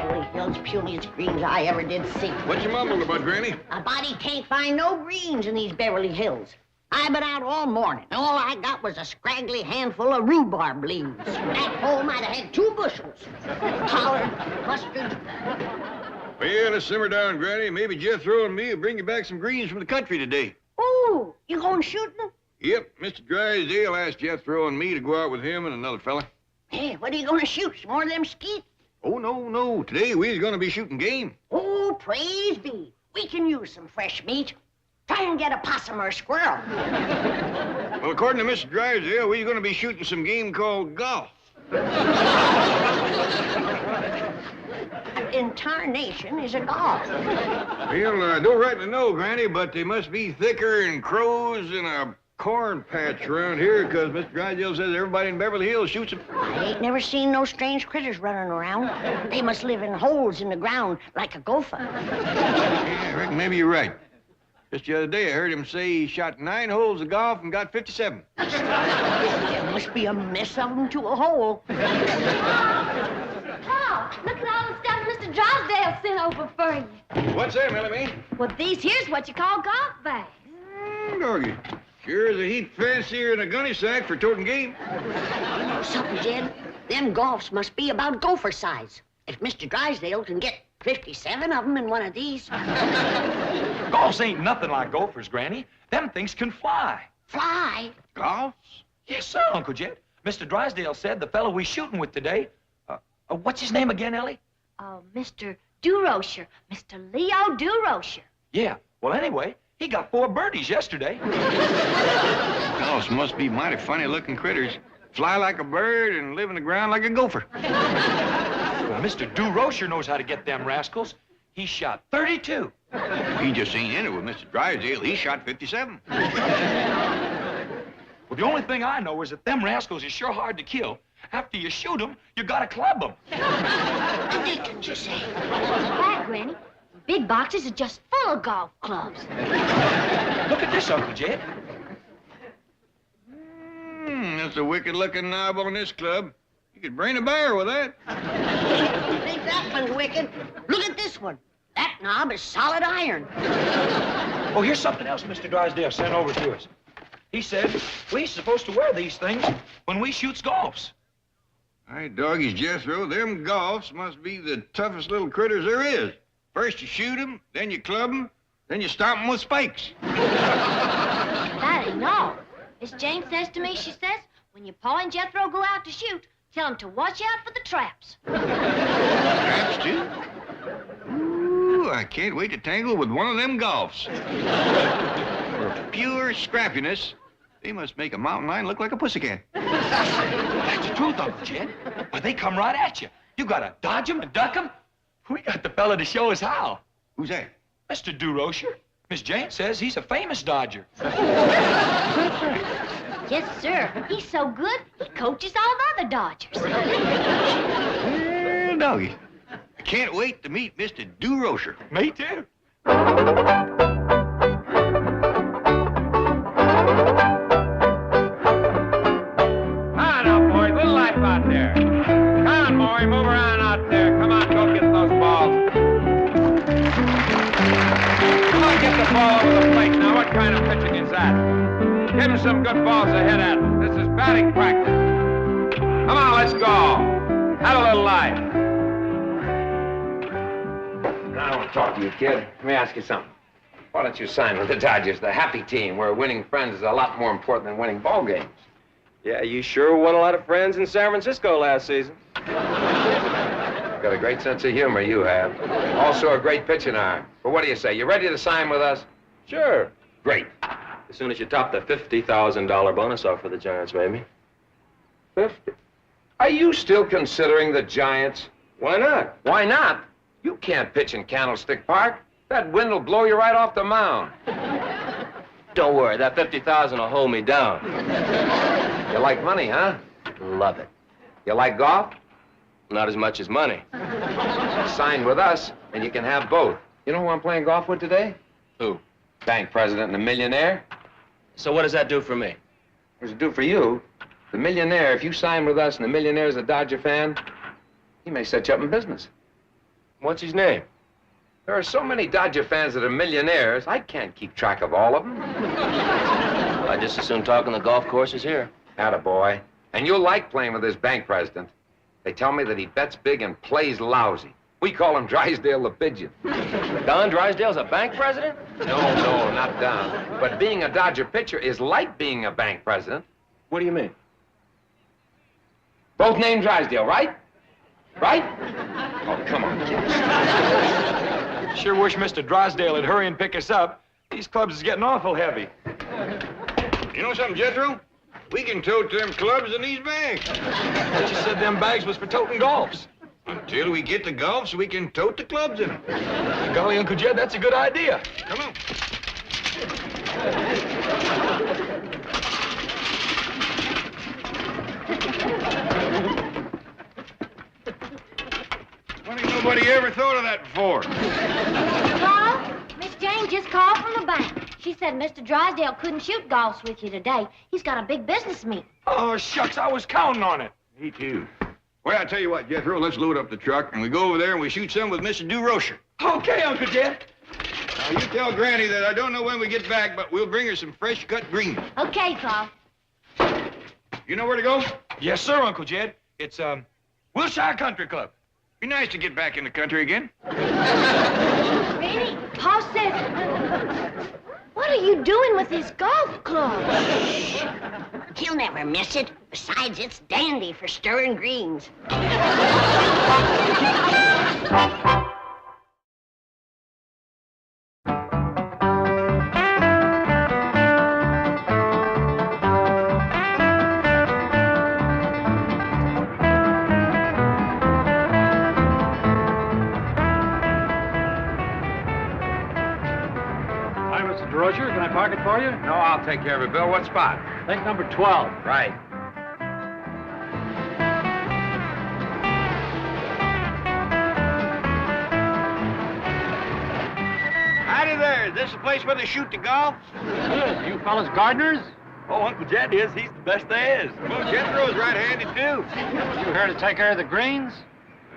Beverly Hills pumiest greens I ever did see. What you mumbling about, Granny? A body can't find no greens in these Beverly Hills. I've been out all morning, and all I got was a scraggly handful of rhubarb leaves. That hole might have had 2 bushels. Collard, mustard. Well, yeah, let's simmer down, Granny. Maybe Jethro and me will bring you back some greens from the country today. Ooh, you going shooting? Yep, Mr. Drysdale asked Jethro and me to go out with him and another fella. Hey, what are you going to shoot? Some more of them skeet? Oh, no. Today we're going to be shooting game. Oh, praise be. We can use some fresh meat. Try and get a possum or a squirrel. Well, according to Mr. Drysdale, we're going to be shooting some game called golf. Intarnation is a golf. Well, I don't rightly know, Granny, but they must be thicker than crows in a corn patch around here, because Mr. Drysdale says everybody in Beverly Hills shoots them. I ain't never seen no strange critters running around. They must live in holes in the ground like a gopher. Yeah, I reckon maybe you're right. Just the other day, I heard him say he shot 9 holes of golf and got 57. There must be a mess of them to a hole. Paul, look at all the stuff Mr. Drysdale sent over for you. What's that, Melanie? Mae? Well, these here's what you call golf bags. Doggy. Sure is a heap fancier than a gunny sack for toting game. You know something, Jed? Them golfs must be about gopher size. If Mr. Drysdale can get 57 of them in one of these. Golfs ain't nothing like gophers, Granny. Them things can fly. Fly? Golfs? Yes, sir, Uncle Jed. Mr. Drysdale said the fellow we shooting with today, what's his name again, Ellie? Mr. Durocher. Mr. Leo Durocher. Yeah, well, anyway, he got 4 birdies yesterday. Golfs must be mighty funny-looking critters. Fly like a bird and live in the ground like a gopher. Well, Mr. Durocher knows how to get them rascals. He shot 32. He just ain't in it with Mr. Drysdale. He shot 57. Well, the only thing I know is that them rascals is sure hard to kill. After you shoot them, you gotta club them. The Dickens, you say? That, Granny. Big boxes are just full of golf clubs. Look at this, Uncle Jed. That's a wicked-looking knob on this club. You could brain a bear with that. You think that one's wicked? Look at this one. That knob is solid iron. Oh, here's something else Mr. Drysdale sent over to us. He said we're supposed to wear these things when we shoots golfs. All right, doggies, Jethro, them golfs must be the toughest little critters there is. First you shoot them, then you club them, then you stomp them with spikes. That ain't all. Miss Jane says to me, she says, when your pa and Jethro go out to shoot, tell them to watch out for the traps. Traps, too? Ooh, I can't wait to tangle with one of them golfs. For pure scrappiness, they must make a mountain lion look like a pussycat. That's the truth, Uncle Jed. Why, they come right at you. You gotta dodge them and duck them. We got the fella to show us how. Who's that? Mr. Durocher. Miss Jane says he's a famous dodger. Yes, sir. He's so good, he coaches all the other dodgers. Well, doggy, I can't wait to meet Mr. Durocher. Me too. Out there. Come on, Maury, move around out there. Come on, go get those balls. Come on, get the ball over the plate. Now, what kind of pitching is that? Give him some good balls to hit at. This is batting practice. Come on, let's go. Have a little life. I want to talk to you, kid. Let me ask you something. Why don't you sign with the Dodgers, the happy team, where winning friends is a lot more important than winning ball games? Yeah, you sure won a lot of friends in San Francisco last season. Got a great sense of humor, you have. Also a great pitching arm. But what do you say? You ready to sign with us? Sure. Great. As soon as you top the $50,000 bonus offer the Giants made me. 50. Are you still considering the Giants? Why not? Why not? You can't pitch in Candlestick Park. That wind will blow you right off the mound. Don't worry, that $50,000 will hold me down. You like money, huh? Love it. You like golf? Not as much as money. Sign with us, and you can have both. You know who I'm playing golf with today? Who? Bank president and a millionaire. So what does that do for me? What does it do for you? The millionaire, if you sign with us and the millionaire's a Dodger fan, he may set you up in business. What's his name? There are so many Dodger fans that are millionaires, I can't keep track of all of them. I just as soon talk on the golf courses here. Attaboy. And you'll like playing with this bank president. They tell me that he bets big and plays lousy. We call him Drysdale the Pigeon. Don Drysdale's a bank president? No, not Don. But being a Dodger pitcher is like being a bank president. What do you mean? Both named Drysdale, right? Right? Oh, come on, kids. Sure wish Mr. Drysdale would hurry and pick us up. These clubs is getting awful heavy. You know something, Jethro? We can tote them clubs in these bags. But you said them bags was for toting golfs. Until we get the golfs, we can tote the clubs in them. Golly, Uncle Jed, that's a good idea. Come on. Funny nobody ever thought of that before. Paul, Miss Jane just called from the bank. She said Mr. Drysdale couldn't shoot golfs with you today. He's got a big business meeting. Oh, shucks, I was counting on it. Me too. Well, I tell you what, Jethro, let's load up the truck and we go over there and we shoot some with Mr. DeRocher. Okay, Uncle Jed. Now, you tell Granny that I don't know when we get back, but we'll bring her some fresh cut greens. Okay, Paul. You know where to go? Yes, sir, Uncle Jed. It's, Wilshire Country Club. Be nice to get back in the country again. Granny, Paul says... What are you doing with his golf club? He'll never miss it. Besides, it's dandy for stirring greens. Roger, can I park it for you? No, I'll take care of it, Bill. What spot? I think number 12. Right. Howdy there. Is this the place where they shoot the golf? Good. You fellas gardeners? Oh, Uncle Jed is. He's the best there is. Well, Jethro's right-handed, too. You here to take care of the greens?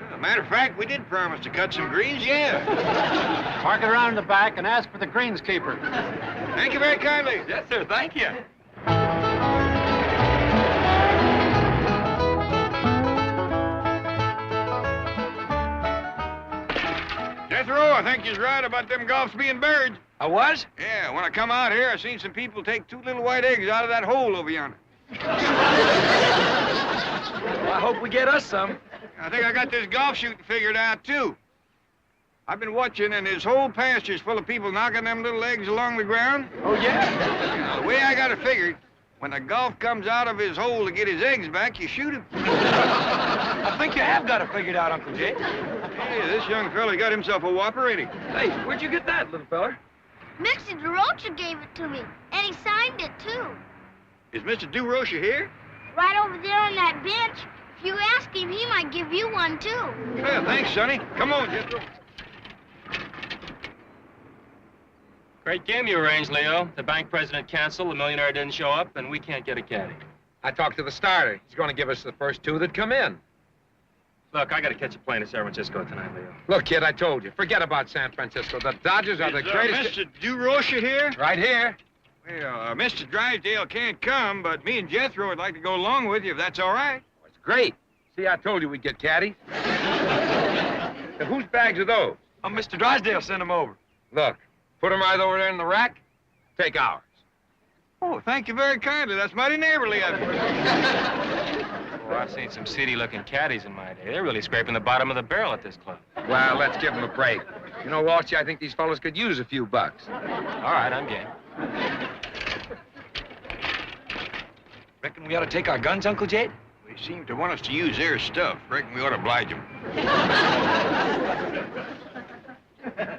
As a matter of fact, we did promise to cut some greens, yeah. Park it around in the back and ask for the greenskeeper. Thank you very kindly. Yes, sir. Thank you. Jethro, I think you're right about them golfs being buried. I was? Yeah, when I come out here, I seen some people take 2 little white eggs out of that hole over yonder. Well, I hope we get us some. I think I got this golf shooting figured out, too. I've been watching, and his whole pasture's full of people knocking them little eggs along the ground. Oh, yeah? Now, the way I got it figured, when a golf comes out of his hole to get his eggs back, you shoot him. I think you have got it figured out, Uncle Jed. Hey, this young fella got himself a whopper, ain't he? Hey, where'd you get that, little feller? Mr. DeRocher gave it to me, and he signed it, too. Is Mr. DeRocher here? Right over there on that bench. If you ask him, he might give you one, too. Well, thanks, Sonny. Come on, Jethro. Great game you arranged, Leo. The bank president canceled, the millionaire didn't show up, and we can't get a caddy. I talked to the starter. He's going to give us the first 2 that come in. Look, I got to catch a plane to San Francisco tonight, Leo. Look, kid, I told you. Forget about San Francisco. The Dodgers are the greatest... Mr. DeRocher here? Right here. Well, Mr. Drysdale can't come, but me and Jethro would like to go along with you, if that's all right. Oh, it's great. See, I told you we'd get caddies. Now, whose bags are those? Oh, Mr. Drysdale sent them over. Look, put them right over there in the rack. Take ours. Oh, thank you very kindly. That's mighty neighborly of you. Oh, I've seen some seedy-looking caddies in my day. They're really scraping the bottom of the barrel at this club. Well, let's give them a break. You know, Walshy, I think these fellows could use a few bucks. All right, I'm game. Reckon we ought to take our guns, Uncle Jed? They seem to want us to use their stuff. Reckon we ought to oblige them.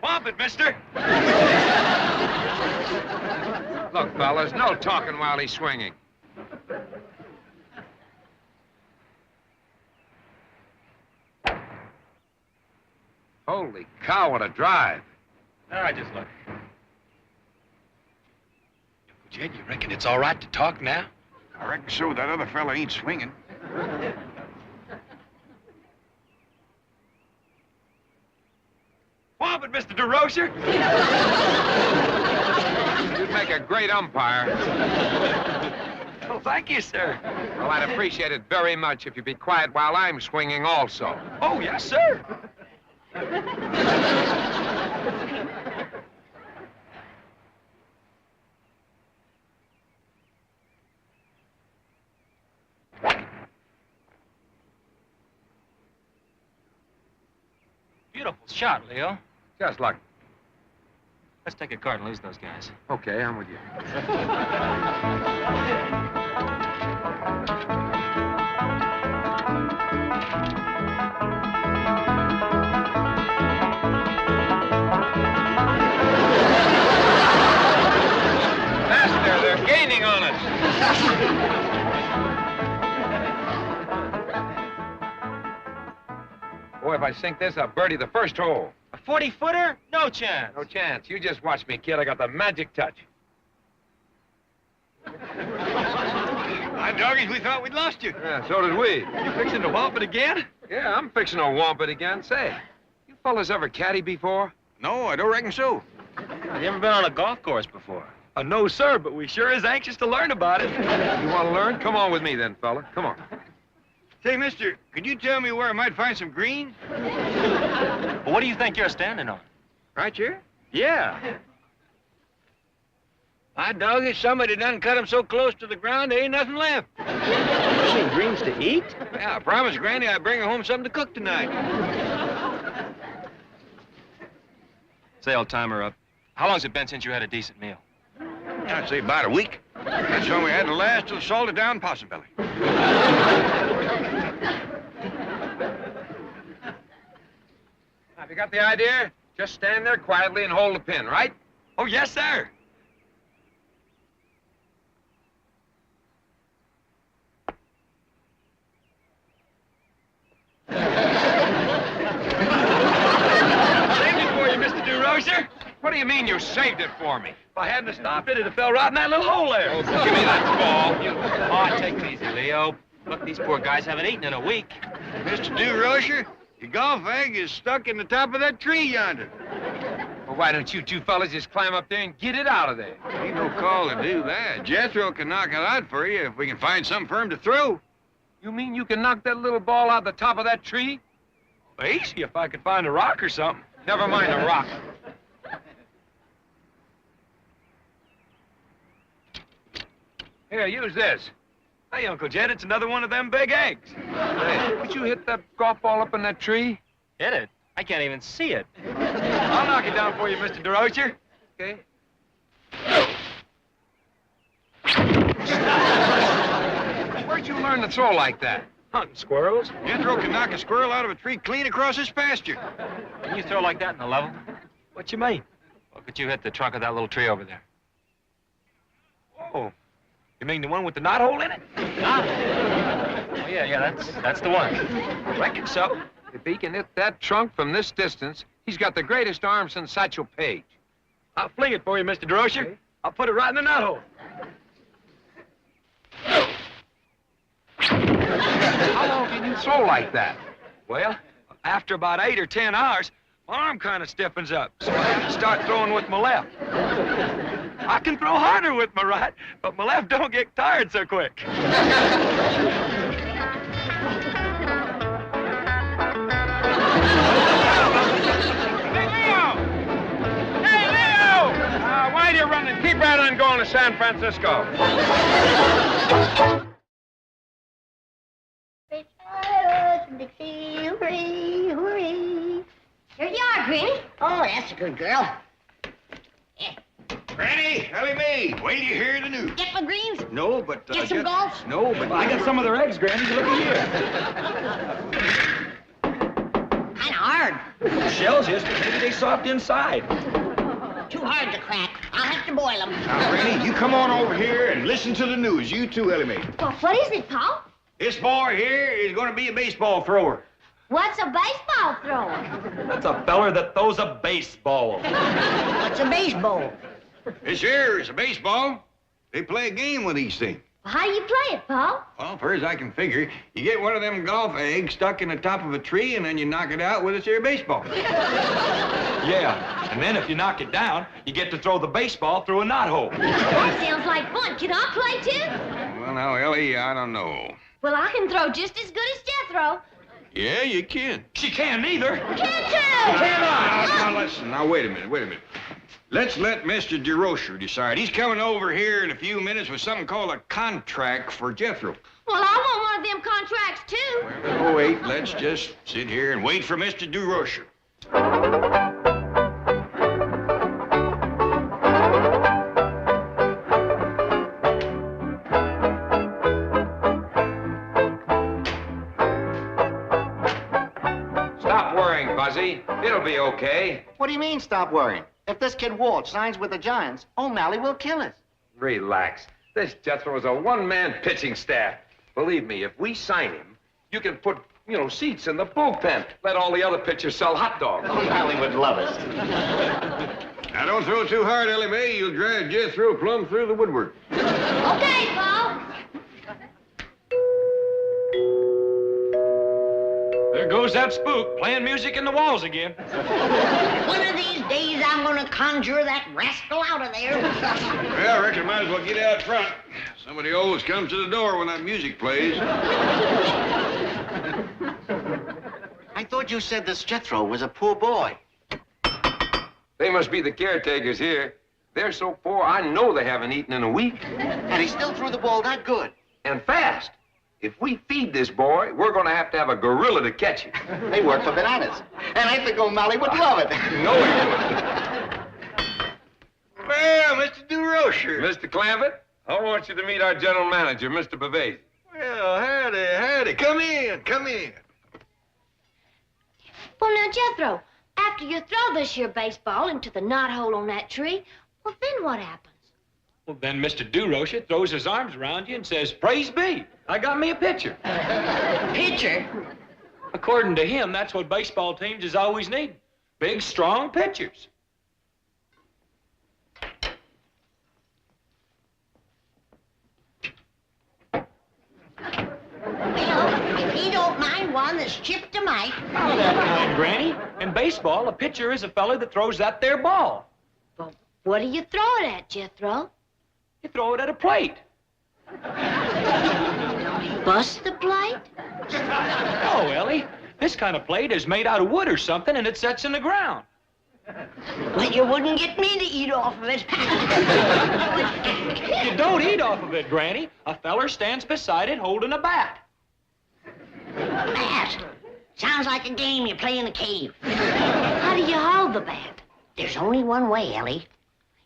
Pump it, mister. Look, fellas, no talking while he's swinging. Holy cow, what a drive. All right, just look. Jed, you reckon it's all right to talk now? I reckon so. That other fella ain't swinging. Whomp it, Mr. DeRocher. You'd make a great umpire. Oh, thank you, sir. Well, I'd appreciate it very much if you'd be quiet while I'm swinging also. Oh, yes, sir. Beautiful shot, Leo. Just luck. Let's take a cart and lose those guys. Okay, I'm with you. Master, they're gaining on us. Boy, if I sink this, I'll birdie the first hole. A 40-footer? No chance. No chance. You just watch me, kid. I got the magic touch. My doggies, we thought we'd lost you. Yeah, so did we. You fixing to whomp it again? Yeah, I'm fixing to whomp it again. Say, you fellas ever caddy before? No, I don't reckon so. Have you ever been on a golf course before? No, sir, but we sure is anxious to learn about it. You want to learn? Come on with me then, fella. Come on. Say, mister, could you tell me where I might find some greens? Well, what do you think you're standing on? Right here? Yeah. My doggy, somebody done cut them so close to the ground, there ain't nothing left. Any greens to eat? Yeah, I promised Granny I'd bring her home something to cook tonight. Say, old timer up. How long's it been since you had a decent meal? I'd say about a week. That's when we had the last of the salted down possum belly. Have you got the idea? Just stand there quietly and hold the pin, right? Oh, yes, sir. Saved it for you, Mr. DeRocher. What do you mean you saved it for me? If I hadn't have stopped it, it'd have fell right in that little hole there. Oh, give me that ball. Oh, take it easy, Leo. Look, these poor guys haven't eaten in a week. Mr. DeRocher, your golf bag is stuck in the top of that tree yonder. Well, why don't you two fellas just climb up there and get it out of there? Ain't no call to do that. Jethro can knock it out for you if we can find something for him to throw. You mean you can knock that little ball out the top of that tree? Easy if I could find a rock or something. Never mind a rock. Here, use this. Hey, Uncle Jed, it's another one of them big eggs. Hey, would you hit that golf ball up in that tree? Hit it? I can't even see it. I'll knock it down for you, Mr. DeRocher. Okay. Where'd you learn to throw like that? Hunting squirrels. Jethro can knock a squirrel out of a tree clean across his pasture. Can you throw like that in the level? What you mean? Or could you hit the trunk of that little tree over there? Oh, you mean the one with the knothole in it? Ah. Oh, yeah, that's the one. Reckon so. If he can hit that trunk from this distance, he's got the greatest arm since Satchel Paige. I'll fling it for you, Mr. DeRocher. Okay. I'll put it right in the knothole. How long can you throw like that? Well, after about 8 or 10 hours, my arm kind of stiffens up, so I have to start throwing with my left. I can throw harder with my right, but my left don't get tired so quick. Why do you run and keep right on going to San Francisco? Hooray, hooray. Here you are, Granny. Oh, that's a good girl. Granny, Ellie Mae, wait till you hear the news. Get my greens? No, but... Get some golf? No, but... I got some of their eggs, Granny. Look here. Kind of hard. The shells is, but maybe they soft inside. Too hard to crack. I'll have to boil them. Now, Granny, you come on over here and listen to the news. You too, Ellie Mae. Well, what is it, Pa? This boy here is going to be a baseball thrower. What's a baseball thrower? That's a feller that throws a baseball. What's a baseball? This here is a baseball. They play a game with these things. Well, how do you play it, Paul? Well, first I can figure, you get one of them golf eggs stuck in the top of a tree, and then you knock it out with a here baseball. Yeah, and then if you knock it down, you get to throw the baseball through a knothole. That sounds like fun. Can I play, too? Well, now, Ellie, I don't know. Well, I can throw just as good as Jethro. Yeah, you can. She can't either. Can too! Now, listen. Now, wait a minute. Let's let Mr. DeRocher decide. He's coming over here in a few minutes with something called a contract for Jethro. Well, I want one of them contracts, too. Oh, wait. Let's just sit here and wait for Mr. DeRocher. Stop worrying, Buzzy. It'll be okay. What do you mean, stop worrying? If this kid Walt signs with the Giants, O'Malley will kill us. Relax. This Jethro is a one-man pitching staff. Believe me, if we sign him, you can put, seats in the bullpen. Let all the other pitchers sell hot dogs. O'Malley would love us. Now, don't throw too hard, Ellie Mae. You'll drive Jethro plumb through the woodwork. Okay, Paul. There goes that spook playing music in the walls again. One of these days, I'm gonna conjure that rascal out of there. Well, I reckon I might as well get out front. Somebody always comes to the door when that music plays. I thought you said this Jethro was a poor boy. They must be the caretakers here. They're so poor, I know they haven't eaten in a week. And he still threw the ball that good. And fast. If we feed this boy, we're going to have a gorilla to catch him. They work for bananas. And I think O'Malley would love it. No, he wouldn't. Well, Mr. DeRocher. Mr. Clampett, I want you to meet our general manager, Mr. Bavese. Well, howdy. Come in. Well, now, Jethro, after you throw this here baseball into the knothole on that tree, well, then what happens? Well, then Mr. DeRocher throws his arms around you and says, "Praise be, I got me a pitcher." Pitcher? According to him, that's what baseball teams is always needing. Big, strong pitchers. Well, if he don't mind one that's chipped to mite. How that kind, Granny? In baseball, a pitcher is a fella that throws that there ball. Well, what do you throw it at, Jethro? You throw it at a plate. Bust the plate? Oh, Ellie, this kind of plate is made out of wood or something, and it sets in the ground. Well, you wouldn't get me to eat off of it. You don't eat off of it, Granny. A feller stands beside it holding a bat. Bat? Sounds like a game you play in a cave. How do you hold the bat? There's only one way, Ellie.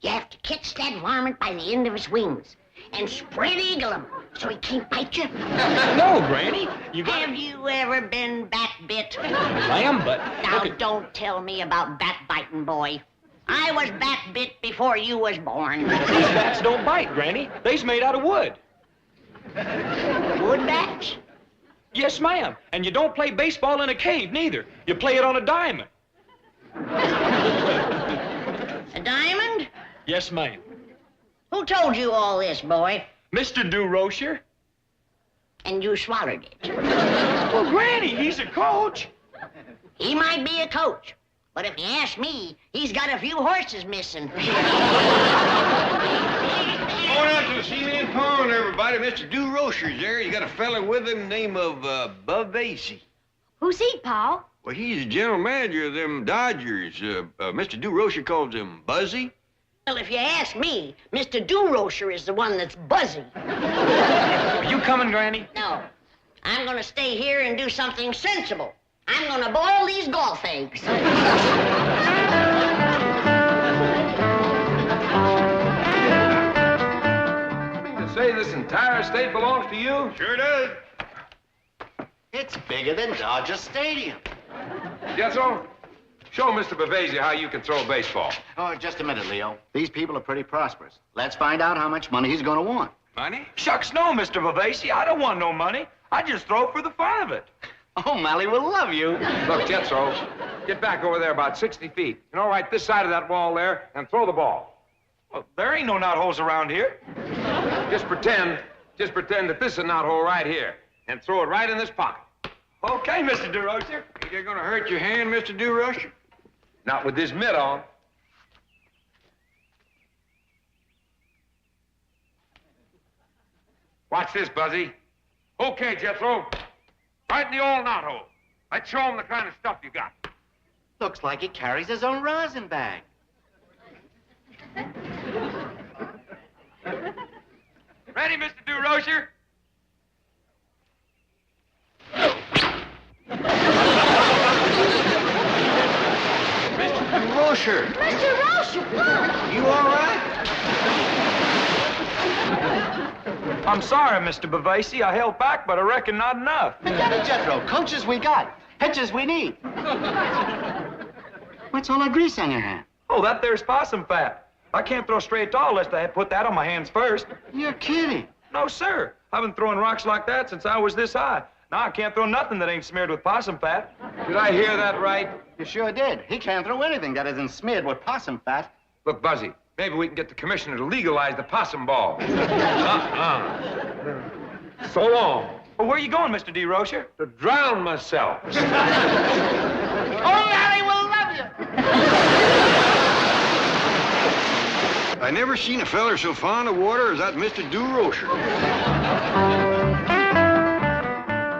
You have to catch that varmint by the end of its wings and spread eagle him so he can't bite you. No, Granny. Have you ever been bat bit? Lamb, but... Now, don't tell me about bat biting, boy. I was bat bit before you was born. These bats don't bite, Granny. They's made out of wood. Wood bats? Yes, ma'am. And you don't play baseball in a cave, neither. You play it on a diamond. A diamond? Yes, ma'am. Who told you all this, boy? Mr. DeRocher. And you swallowed it. Well, Granny, he's a coach. He might be a coach, but if you ask me, he's got a few horses missing. Going out to the cement pond, everybody. Mr. DeRocher's there. He's got a fella with him named Bavese. Who's he, Paul? Well, he's the general manager of them Dodgers. Mr. DeRocher calls him Buzzy. Well, if you ask me, Mr. DeRocher is the one that's buzzy. Are you coming, Granny? No, I'm gonna stay here and do something sensible. I'm gonna boil these golf eggs. You mean to say this entire estate belongs to you? Sure does. It's bigger than Dodger Stadium. Jethro, show Mr. Bavese how you can throw a baseball. Oh, just a minute, Leo. These people are pretty prosperous. Let's find out how much money he's going to want. Money? Shucks, no, Mr. Bavese. I don't want no money. I just throw for the fun of it. O'Malley will love you. Look, Jethro, get back over there about 60 feet. Right this side of that wall there, and throw the ball. Well, there ain't no knotholes around here. Just pretend Just pretend that this is a knothole right here, and throw it right in this pocket. Okay, Mr. DeRocher. Ain't that gonna hurt your hand, Mr. DeRusher? Not with this mitt on. Watch this, Buzzy. Okay, Jethro. Right in the old knothole. Let's show him the kind of stuff you got. Looks like he carries his own rosin bag. Ready, Mr. DeRocher? DeRusher! Mr. Rocher, look! You all right? I'm sorry, Mr. Bavasi. I held back, but I reckon not enough. Jethro, coaches we got. Pitches we need. What's all that grease on your hand? Oh, that there's possum fat. I can't throw straight tall unless I had put that on my hands first. You're kidding. No, sir. I've been throwing rocks like that since I was this high. Now I can't throw nothing that ain't smeared with possum fat. Did I hear that right? You sure did. He can't throw anything that isn't smeared with possum fat. Look, Buzzy, maybe we can get the commissioner to legalize the possum ball. So long. Well, where are you going, Mr. DeRocher? To drown myself. Oh, Larry will love you. I never seen a feller so fond of water as that Mr. DeRusher.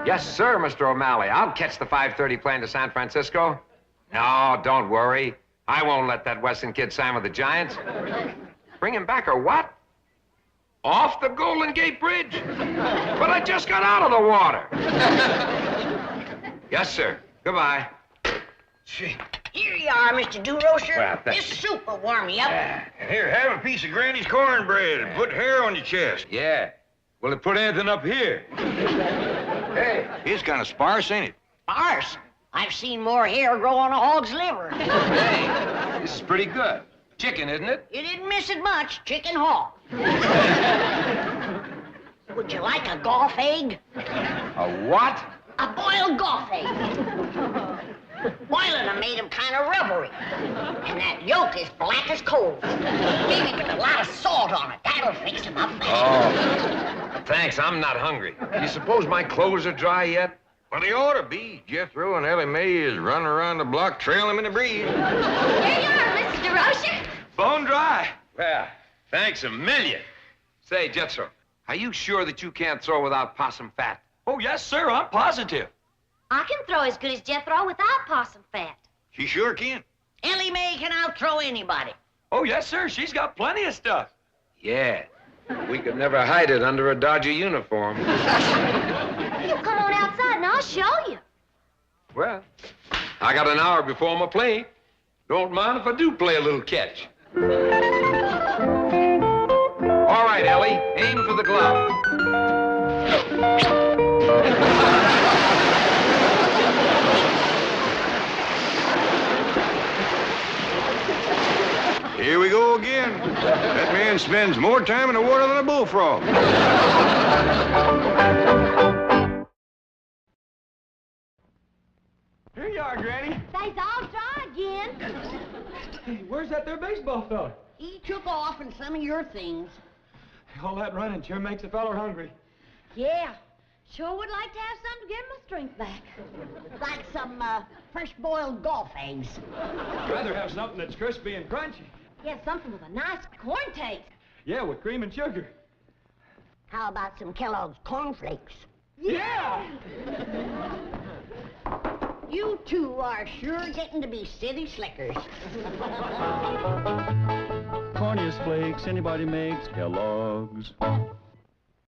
Yes, sir, Mr. O'Malley. I'll catch the 5:30 plane to San Francisco. No, don't worry. I won't let that Weston kid sign with the Giants. Bring him back or what? Off the Golden Gate Bridge. But I just got out of the water. Yes, sir. Goodbye. Gee. Here you are, Mr. DeRocher. Well, thank This soup will warm you up. And here, have a piece of Granny's cornbread and put hair on your chest. Yeah. Will it put anything up here? Hey. It's kind of sparse, ain't it? Arse, I've seen more hair grow on a hog's liver. Hey, this is pretty good. Chicken, isn't it? You didn't miss it much, chicken hog. Would you like a golf egg? A what? A boiled golf egg. Boiling them made them kind of rubbery. And that yolk is black as coal. Maybe put a lot of salt on it. That'll fix them up fast. Oh. Thanks, I'm not hungry. Do you suppose my clothes are dry yet? Well, they ought to be. Jethro and Ellie Mae is running around the block trailing them in the breeze. Here you are, Mr. DeRocher. Bone dry. Well, thanks a million. Say, Jethro, are you sure that you can't throw without possum fat? Oh, yes, sir. I'm positive. I can throw as good as Jethro without possum fat. She sure can. Ellie Mae can outthrow anybody. Oh, yes, sir. She's got plenty of stuff. Yeah. We could never hide it under a Dodger uniform. You come on outside and I'll show you. Well, I got an hour before my plane. Don't mind if I do play a little catch. All right, Ellie, aim for the glove. Here we go again. That man spends more time in the water than a bullfrog. Here you are, Granny. They's all dry again. Hey, where's that there baseball fella? He took off in some of your things. All that running sure makes a feller hungry. Yeah. Sure would like to have something to give my strength back. Like some fresh boiled golf eggs. I'd rather have something that's crispy and crunchy. Yeah, something with a nice corn taste. Yeah, with cream and sugar. How about some Kellogg's cornflakes? Yeah! You two are sure getting to be city slickers. Corniest flakes anybody makes, Kellogg's.